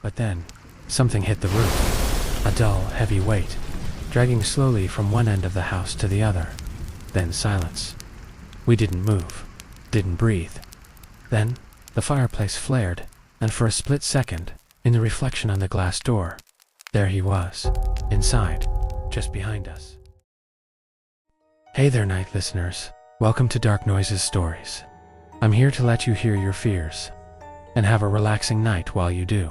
But then, something hit the roof. A dull, heavy weight, dragging slowly from one end of the house to the other. Then silence. We didn't move, didn't breathe. Then, the fireplace flared, and for a split second, in the reflection on the glass door, there he was, inside, just behind us. Hey there, night listeners. Welcome to Dark Noises Stories. I'm here to let you hear your fears, and have a relaxing night while you do.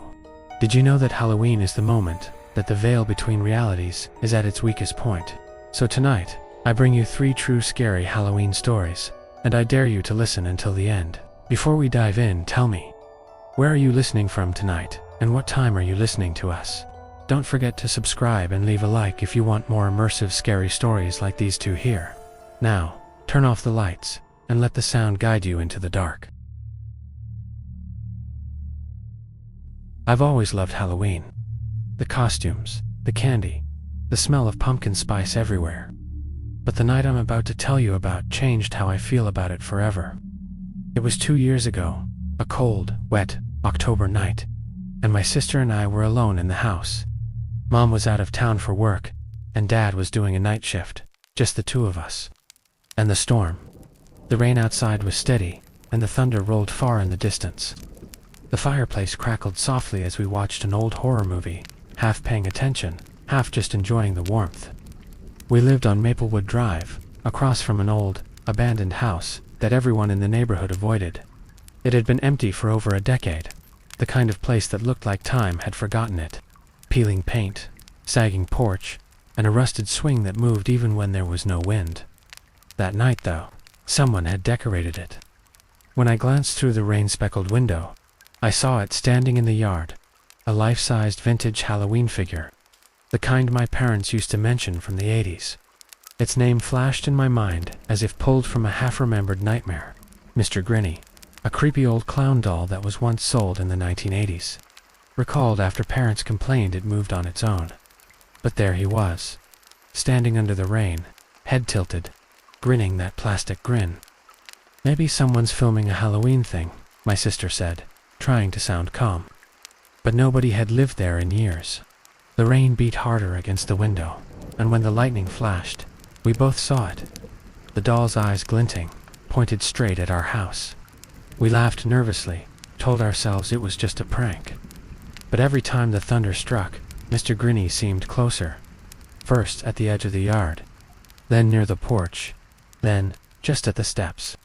Did you know that Halloween is the moment that the veil between realities is at its weakest point? So tonight, I bring you 3 true scary Halloween stories, and I dare you to listen until the end. Before we dive in, tell me, where are you listening from tonight, and what time are you listening to us? Don't forget to subscribe and leave a like if you want more immersive scary stories like these 2 here. Now, turn off the lights, and let the sound guide you into the dark. I've always loved Halloween. The costumes, the candy, the smell of pumpkin spice everywhere. But the night I'm about to tell you about changed how I feel about it forever. It was 2 years ago, a cold, wet October night, and my sister and I were alone in the house. Mom was out of town for work, and Dad was doing a night shift, just the 2 of us. And the storm. The rain outside was steady, and the thunder rolled far in the distance. The fireplace crackled softly as we watched an old horror movie, half paying attention, half just enjoying the warmth. We lived on Maplewood Drive, across from an old, abandoned house that everyone in the neighborhood avoided. It had been empty for over a decade, the kind of place that looked like time had forgotten it. Peeling paint, sagging porch, and a rusted swing that moved even when there was no wind. That night, though, someone had decorated it. When I glanced through the rain-speckled window, I saw it standing in the yard, a life-sized vintage Halloween figure, the kind my parents used to mention from the 80s. Its name flashed in my mind as if pulled from a half-remembered nightmare. Mr. Grinny, a creepy old clown doll that was once sold in the 1980s. Recalled after parents complained it moved on its own. But there he was, standing under the rain, head tilted, grinning that plastic grin. Maybe someone's filming a Halloween thing, my sister said, trying to sound calm. But nobody had lived there in years. The rain beat harder against the window, and when the lightning flashed, we both saw it. The doll's eyes glinting, pointed straight at our house. We laughed nervously, told ourselves it was just a prank. But every time the thunder struck, Mr. Grinny seemed closer. First at the edge of the yard, then near the porch, then just at the steps.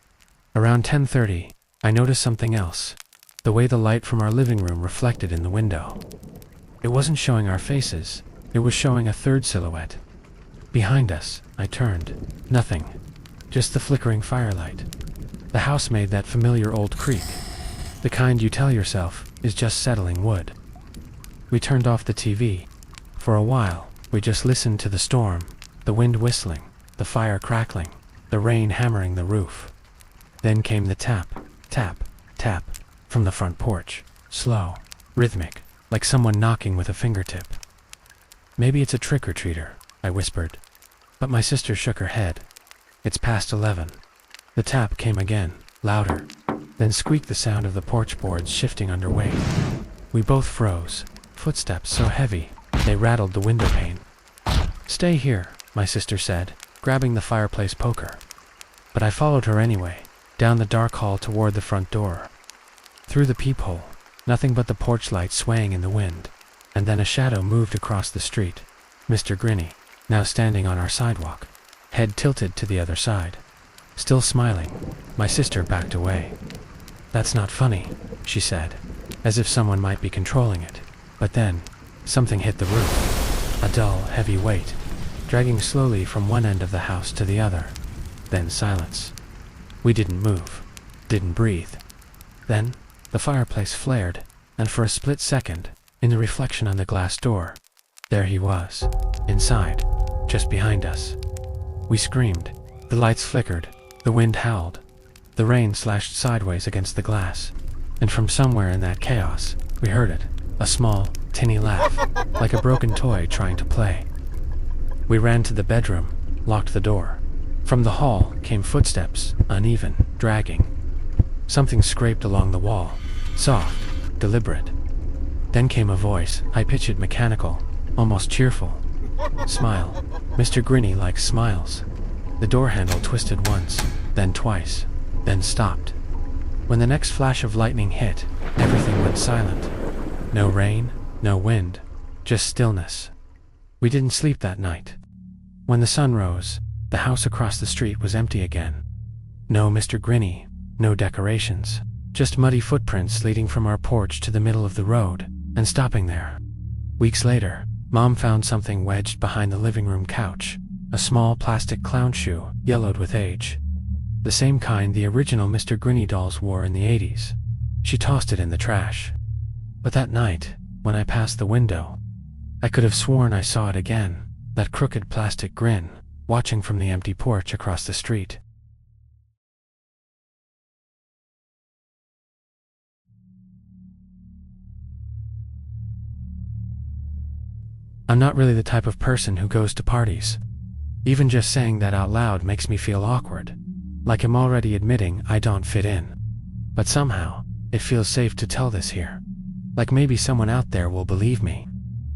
Around 10:30, I noticed something else. The way the light from our living room reflected in the window. It wasn't showing our faces, it was showing a third silhouette. Behind us, I turned. Nothing. Just the flickering firelight. The house made that familiar old creak, the kind you tell yourself is just settling wood. We turned off the TV. For a while, we just listened to the storm, the wind whistling, the fire crackling, the rain hammering the roof. Then came the tap, tap, tap, from the front porch, slow, rhythmic, like someone knocking with a fingertip. Maybe it's a trick-or-treater, I whispered. But my sister shook her head. It's past 11. The tap came again, louder, then squeaked the sound of the porch boards shifting under weight. We both froze, footsteps so heavy, they rattled the window pane. Stay here, my sister said, grabbing the fireplace poker. But I followed her anyway, down the dark hall toward the front door. Through the peephole, nothing but the porch light swaying in the wind, and then a shadow moved across the street. Mr. Grinny, now standing on our sidewalk, head tilted to the other side. Still smiling, my sister backed away. That's not funny, she said, as if someone might be controlling it. But then, something hit the roof. A dull, heavy weight, dragging slowly from one end of the house to the other. Then silence. We didn't move, didn't breathe. Then, the fireplace flared, and for a split second, in the reflection on the glass door, there he was, inside, just behind us. We screamed, the lights flickered, the wind howled, the rain slashed sideways against the glass, and from somewhere in that chaos, we heard it, a small, tinny laugh, like a broken toy trying to play. We ran to the bedroom, locked the door. From the hall came footsteps, uneven, dragging. Something scraped along the wall, soft, deliberate. Then came a voice, high-pitched, mechanical, almost cheerful. "Smile. Mr. Grinny likes smiles." The door handle twisted once, then twice, then stopped. When the next flash of lightning hit, everything went silent. No rain, no wind, just stillness. We didn't sleep that night. When the sun rose, the house across the street was empty again. No Mr. Grinny, no decorations, just muddy footprints leading from our porch to the middle of the road, and stopping there. Weeks later, Mom found something wedged behind the living room couch, a small plastic clown shoe, yellowed with age. The same kind the original Mr. Grinny dolls wore in the 80s. She tossed it in the trash. But that night, when I passed the window, I could have sworn I saw it again, that crooked plastic grin, watching from the empty porch across the street. I'm not really the type of person who goes to parties. Even just saying that out loud makes me feel awkward, like I'm already admitting I don't fit in. But somehow, it feels safe to tell this here. Like maybe someone out there will believe me,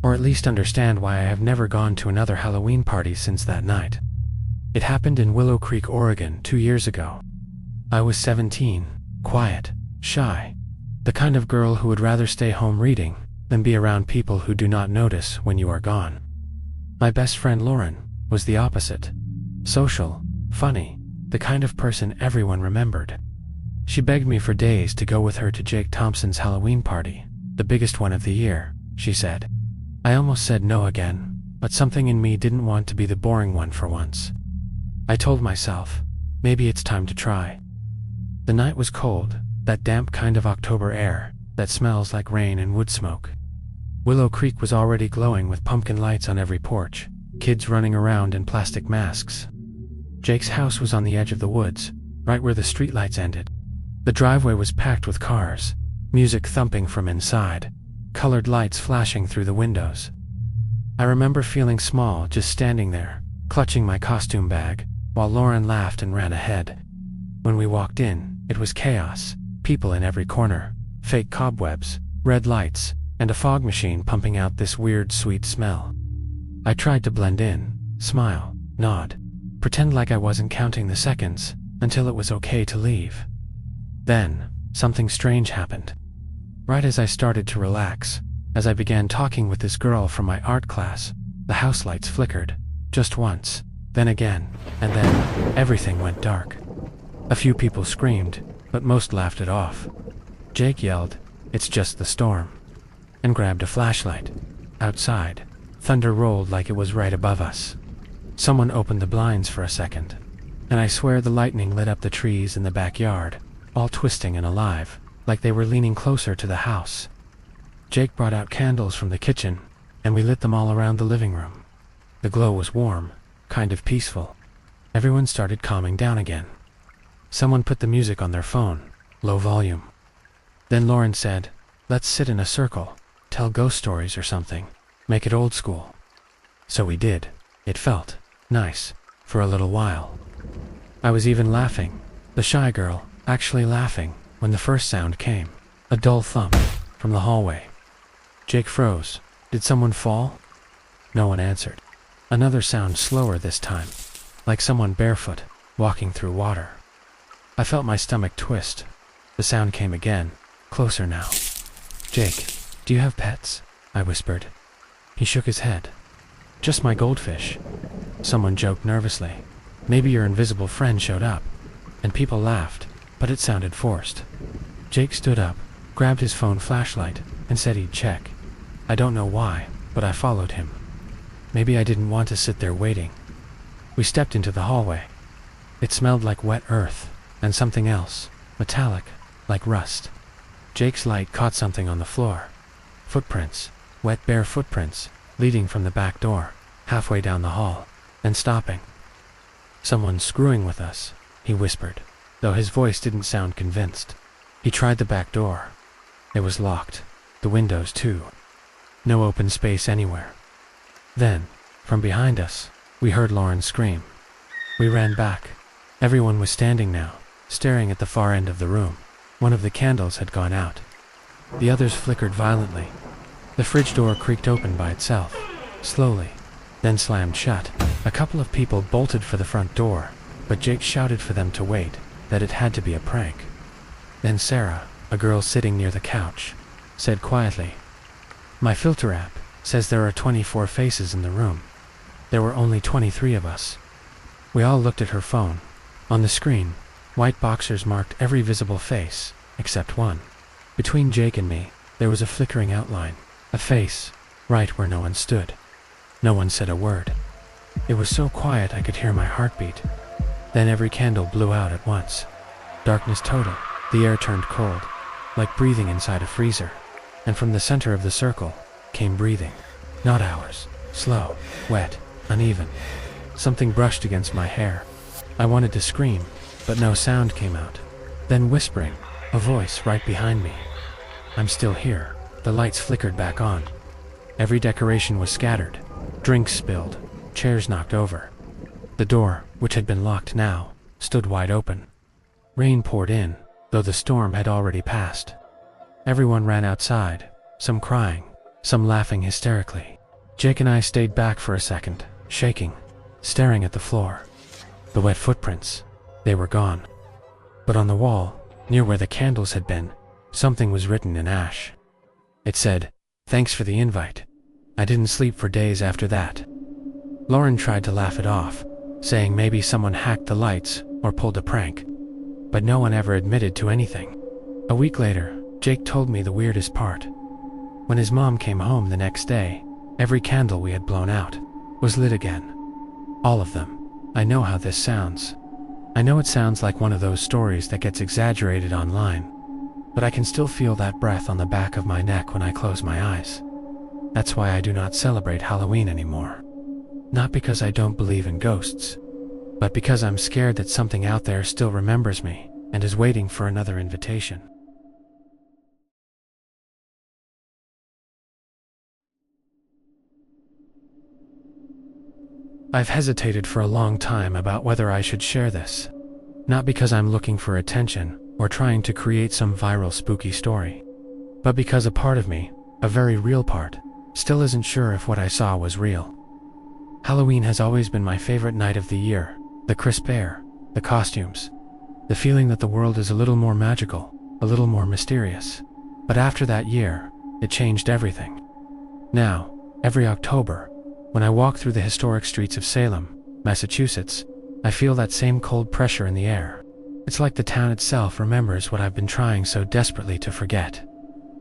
or at least understand why I have never gone to another Halloween party since that night. It happened in Willow Creek, Oregon, 2 years ago. I was 17, quiet, shy, the kind of girl who would rather stay home reading than be around people who do not notice when you are gone. My best friend Lauren was the opposite. Social, funny, the kind of person everyone remembered. She begged me for days to go with her to Jake Thompson's Halloween party, the biggest one of the year, she said. I almost said no again, but something in me didn't want to be the boring one for once. I told myself, maybe it's time to try. The night was cold, that damp kind of October air that smells like rain and wood smoke. Willow Creek was already glowing with pumpkin lights on every porch, kids running around in plastic masks. Jake's house was on the edge of the woods, right where the streetlights ended. The driveway was packed with cars, music thumping from inside, colored lights flashing through the windows. I remember feeling small just standing there, clutching my costume bag, while Lauren laughed and ran ahead. When we walked in, it was chaos, people in every corner, fake cobwebs, red lights, and a fog machine pumping out this weird sweet smell. I tried to blend in, smile, nod, pretend like I wasn't counting the seconds, until it was okay to leave. Then, something strange happened. Right as I started to relax, as I began talking with this girl from my art class, the house lights flickered, just once, then again, and then everything went dark. A few people screamed, but most laughed it off. Jake yelled, "It's just the storm," and grabbed a flashlight. Outside, thunder rolled like it was right above us. Someone opened the blinds for a second, and I swear the lightning lit up the trees in the backyard, all twisting and alive, like they were leaning closer to the house. Jake brought out candles from the kitchen, and we lit them all around the living room. The glow was warm, kind of peaceful. Everyone started calming down again. Someone put the music on their phone, low volume. Then Lauren said, "Let's sit in a circle, tell ghost stories or something, make it old school." So we did. It felt nice, for a little while. I was even laughing, the shy girl, actually laughing, when the first sound came, a dull thump, from the hallway. Jake froze. Did someone fall? No one answered. Another sound, slower this time, like someone barefoot, walking through water. I felt my stomach twist. The sound came again, closer now. "Jake, do you have pets?" I whispered. He shook his head. "Just my goldfish." Someone joked nervously. "Maybe your invisible friend showed up." And people laughed, but it sounded forced. Jake stood up, grabbed his phone flashlight, and said he'd check. I don't know why, but I followed him. Maybe I didn't want to sit there waiting. We stepped into the hallway. It smelled like wet earth, and something else, metallic, like rust. Jake's light caught something on the floor. Footprints, wet bare footprints, leading from the back door, halfway down the hall, and stopping. "Someone's screwing with us," he whispered, though his voice didn't sound convinced. He tried the back door. It was locked, the windows too. No open space anywhere. Then, from behind us, we heard Lauren scream. We ran back. Everyone was standing now, staring at the far end of the room. One of the candles had gone out. The others flickered violently. The fridge door creaked open by itself, slowly, then slammed shut. A couple of people bolted for the front door, but Jake shouted for them to wait, that it had to be a prank. Then Sarah, a girl sitting near the couch, said quietly, "My filter app says there are 24 faces in the room. There were only 23 of us." We all looked at her phone. On the screen, white boxers marked every visible face, except one. Between Jake and me, there was a flickering outline, a face, right where no one stood. No one said a word. It was so quiet I could hear my heartbeat. Then every candle blew out at once. Darkness total. The air turned cold, like breathing inside a freezer. And from the center of the circle came breathing. Not ours. Slow, wet, uneven. Something brushed against my hair. I wanted to scream, but no sound came out. Then whispering, a voice right behind me. "I'm still here." The lights flickered back on. Every decoration was scattered. Drinks spilled. Chairs knocked over. The door, which had been locked now, stood wide open. Rain poured in, though the storm had already passed. Everyone ran outside, some crying, some laughing hysterically. Jake and I stayed back for a second, shaking, staring at the floor. The wet footprints, they were gone. But on the wall, near where the candles had been, something was written in ash. It said, "Thanks for the invite." I didn't sleep for days after that. Lauren tried to laugh it off, saying maybe someone hacked the lights or pulled a prank. But no one ever admitted to anything. A week later, Jake told me the weirdest part. When his mom came home the next day, every candle we had blown out was lit again. All of them. I know how this sounds. I know it sounds like one of those stories that gets exaggerated online, but I can still feel that breath on the back of my neck when I close my eyes. That's why I do not celebrate Halloween anymore. Not because I don't believe in ghosts, but because I'm scared that something out there still remembers me and is waiting for another invitation. I've hesitated for a long time about whether I should share this. Not because I'm looking for attention or trying to create some viral spooky story, but because a part of me, a very real part, still isn't sure if what I saw was real. Halloween has always been my favorite night of the year. The crisp air, the costumes, the feeling that the world is a little more magical, a little more mysterious. But after that year, it changed everything. Now, every October, when I walk through the historic streets of Salem, Massachusetts, I feel that same cold pressure in the air. It's like the town itself remembers what I've been trying so desperately to forget.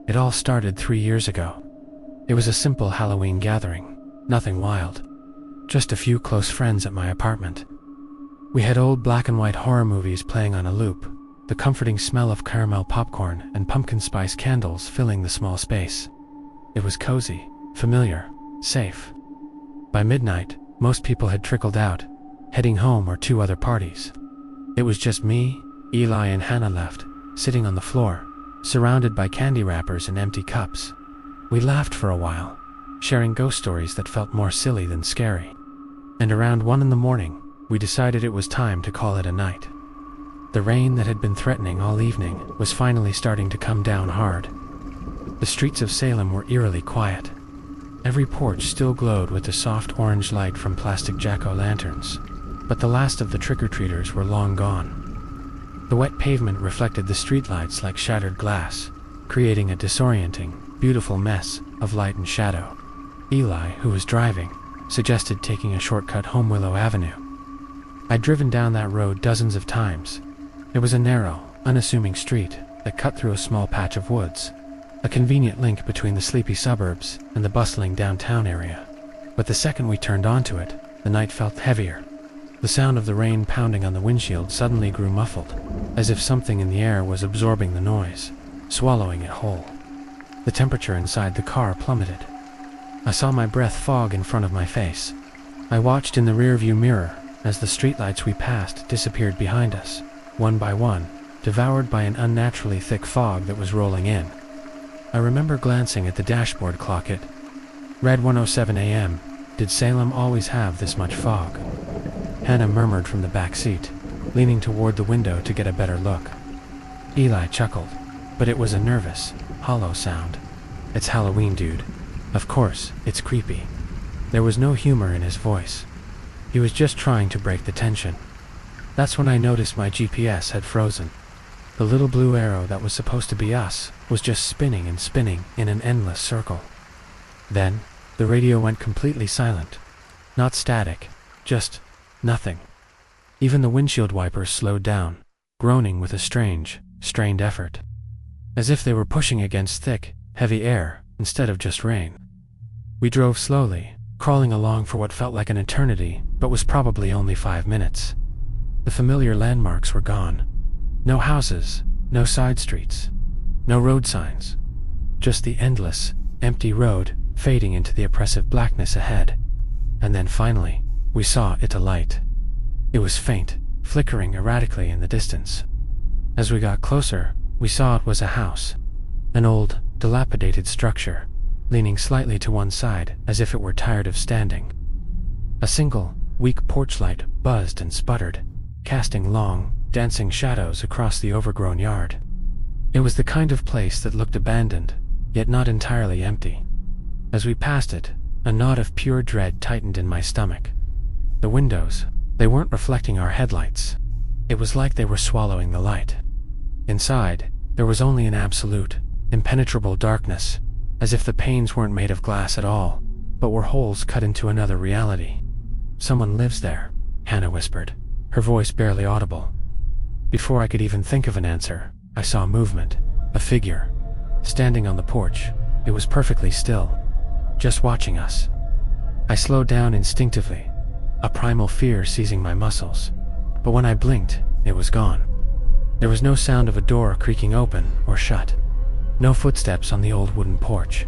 It all started 3 years ago. It was a simple Halloween gathering, nothing wild. Just a few close friends at my apartment. We had old black and white horror movies playing on a loop, the comforting smell of caramel popcorn and pumpkin spice candles filling the small space. It was cozy, familiar, safe. By midnight, most people had trickled out, heading home or to other parties. It was just me, Eli and Hannah left, sitting on the floor, surrounded by candy wrappers and empty cups. We laughed for a while, sharing ghost stories that felt more silly than scary. And around 1 a.m, we decided it was time to call it a night. The rain that had been threatening all evening was finally starting to come down hard. The streets of Salem were eerily quiet. Every porch still glowed with the soft orange light from plastic jack-o'-lanterns, but the last of the trick-or-treaters were long gone. The wet pavement reflected the streetlights like shattered glass, creating a disorienting, beautiful mess of light and shadow. Eli, who was driving, suggested taking a shortcut home Willow Avenue. I'd driven down that road dozens of times. It was a narrow, unassuming street that cut through a small patch of woods, a convenient link between the sleepy suburbs and the bustling downtown area. But the second we turned onto it, the night felt heavier. The sound of the rain pounding on the windshield suddenly grew muffled, as if something in the air was absorbing the noise, swallowing it whole. The temperature inside the car plummeted. I saw my breath fog in front of my face. I watched in the rearview mirror as the streetlights we passed disappeared behind us, one by one, devoured by an unnaturally thick fog that was rolling in. I remember glancing at the dashboard clock. It read 1:07 a.m. Did Salem always have this much fog? Hannah murmured from the back seat, leaning toward the window to get a better look. Eli chuckled, but it was a nervous, hollow sound. "It's Halloween, dude. Of course, it's creepy. There was no humor in his voice. He was just trying to break the tension. That's when I noticed my GPS had frozen. The little blue arrow that was supposed to be us was just spinning and spinning in an endless circle. Then, the radio went completely silent. Not static, just nothing. Even the windshield wipers slowed down, groaning with a strange, strained effort. As if they were pushing against thick, heavy air instead of just rain. We drove slowly, crawling along for what felt like an eternity, but was probably only 5 minutes. The familiar landmarks were gone. No houses, no side streets, no road signs. Just the endless, empty road fading into the oppressive blackness ahead. And then finally, we saw it alight. It was faint, flickering erratically in the distance. As we got closer, we saw it was a house. An old, dilapidated structure, leaning slightly to one side as if it were tired of standing. A single, weak porch light buzzed and sputtered, casting long, dancing shadows across the overgrown yard. It was the kind of place that looked abandoned, yet not entirely empty. As we passed it, a knot of pure dread tightened in my stomach. The windows, they weren't reflecting our headlights. It was like they were swallowing the light. Inside, there was only an absolute, impenetrable darkness, as if the panes weren't made of glass at all, but were holes cut into another reality. "Someone lives there," Hannah whispered, her voice barely audible. Before I could even think of an answer, I saw movement, a figure, standing on the porch. It was perfectly still, just watching us. I slowed down instinctively, a primal fear seizing my muscles, but when I blinked, it was gone. There was no sound of a door creaking open or shut. No footsteps on the old wooden porch,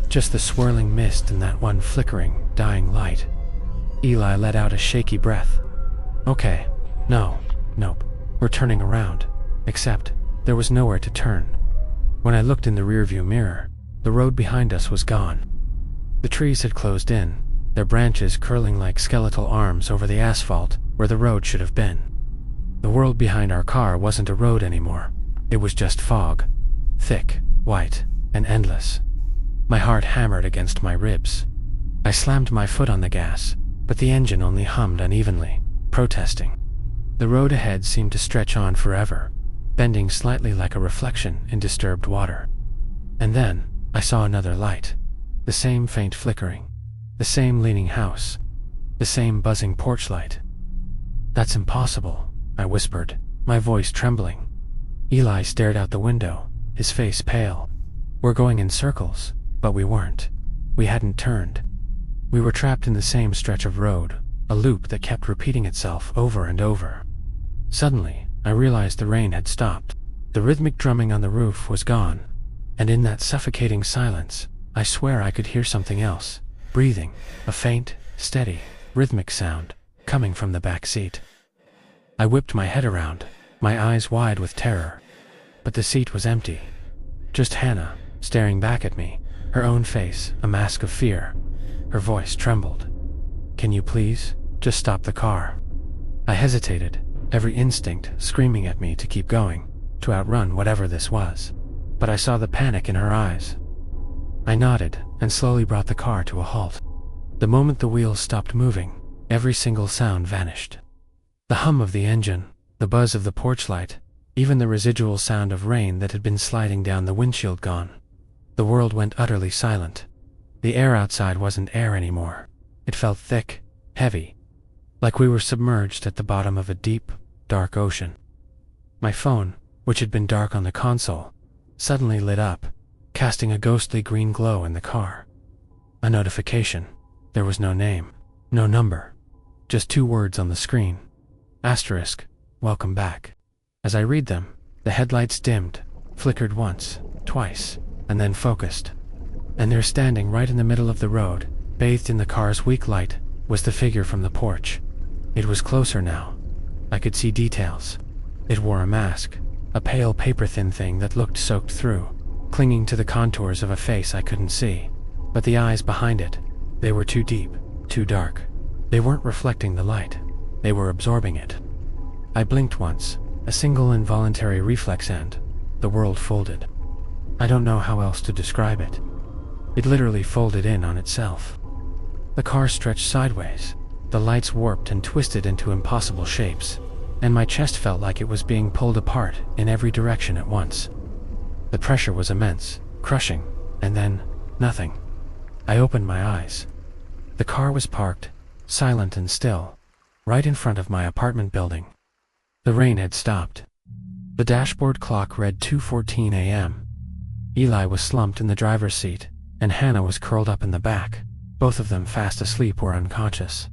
just the swirling mist and that one flickering, dying light. Eli let out a shaky breath. "Okay, nope, we're turning around," except there was nowhere to turn. When I looked in the rearview mirror, the road behind us was gone. The trees had closed in, their branches curling like skeletal arms over the asphalt where the road should have been. The world behind our car wasn't a road anymore. It was just fog, thick, white, and endless. My heart hammered against my ribs. I slammed my foot on the gas, but the engine only hummed unevenly, protesting. The road ahead seemed to stretch on forever, bending slightly like a reflection in disturbed water. And then, I saw another light. The same faint flickering. The same leaning house. The same buzzing porch light. "That's impossible," I whispered, my voice trembling. Eli stared out the window, his face pale. We're going in circles, but we weren't. We hadn't turned. We were trapped in the same stretch of road, a loop that kept repeating itself over and over. Suddenly, I realized the rain had stopped. The rhythmic drumming on the roof was gone, and in that suffocating silence, I swear I could hear something else, breathing, a faint, steady, rhythmic sound, coming from the back seat. I whipped my head around, my eyes wide with terror. But the seat was empty. Just Hannah, staring back at me, her own face a mask of fear. Her voice trembled. "Can you please, just stop the car?" I hesitated, every instinct screaming at me to keep going, to outrun whatever this was. But I saw the panic in her eyes. I nodded and slowly brought the car to a halt. The moment the wheels stopped moving, every single sound vanished. The hum of the engine, the buzz of the porch light, even the residual sound of rain that had been sliding down the windshield gone. The world went utterly silent. The air outside wasn't air anymore. It felt thick, heavy, like we were submerged at the bottom of a deep, dark ocean. My phone, which had been dark on the console, suddenly lit up, casting a ghostly green glow in the car. A notification. There was no name, no number, just 2 words on the screen. Asterisk, welcome back. As I read them, the headlights dimmed, flickered once, twice, and then focused. And there, standing right in the middle of the road, bathed in the car's weak light, was the figure from the porch. It was closer now. I could see details. It wore a mask, a pale paper-thin thing that looked soaked through, clinging to the contours of a face I couldn't see. But the eyes behind it, they were too deep, too dark. They weren't reflecting the light. They were absorbing it. I blinked once, a single involuntary reflex, and the world folded. I don't know how else to describe it. It literally folded in on itself. The car stretched sideways, the lights warped and twisted into impossible shapes, and my chest felt like it was being pulled apart in every direction at once. The pressure was immense, crushing, and then, nothing. I opened my eyes. The car was parked, silent and still, right in front of my apartment building. The rain had stopped. The dashboard clock read 2:14 a.m. Eli was slumped in the driver's seat, and Hannah was curled up in the back, both of them fast asleep or unconscious.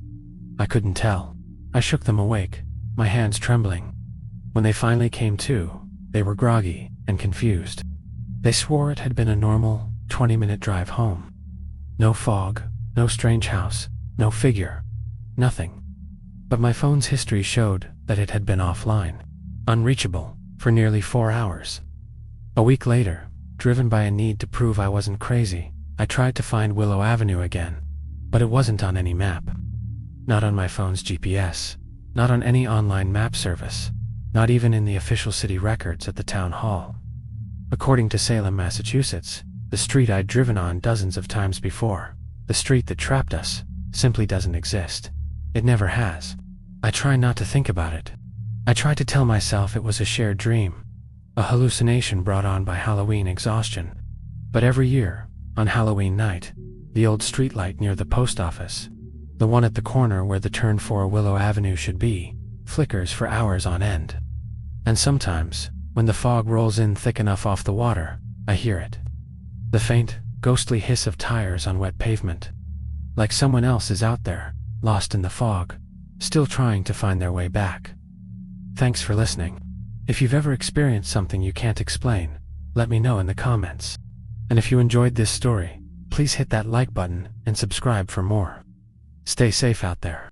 I couldn't tell. I shook them awake, my hands trembling. When they finally came to, they were groggy and confused. They swore it had been a normal, 20-minute drive home. No fog, no strange house, no figure, nothing. But my phone's history showed that it had been offline, unreachable, for nearly 4 hours. A week later, driven by a need to prove I wasn't crazy, I tried to find Willow Avenue again, but it wasn't on any map. Not on my phone's GPS, not on any online map service, not even in the official city records at the town hall. According to Salem, Massachusetts, the street I'd driven on dozens of times before, the street that trapped us, simply doesn't exist. It never has. I try not to think about it. I try to tell myself it was a shared dream, a hallucination brought on by Halloween exhaustion. But every year, on Halloween night, the old streetlight near the post office, the one at the corner where the turn for Willow Avenue should be, flickers for hours on end. And sometimes, when the fog rolls in thick enough off the water, I hear it. The faint, ghostly hiss of tires on wet pavement. Like someone else is out there, lost in the fog, still trying to find their way back. Thanks for listening. If you've ever experienced something you can't explain, let me know in the comments. And if you enjoyed this story, please hit that like button and subscribe for more. Stay safe out there.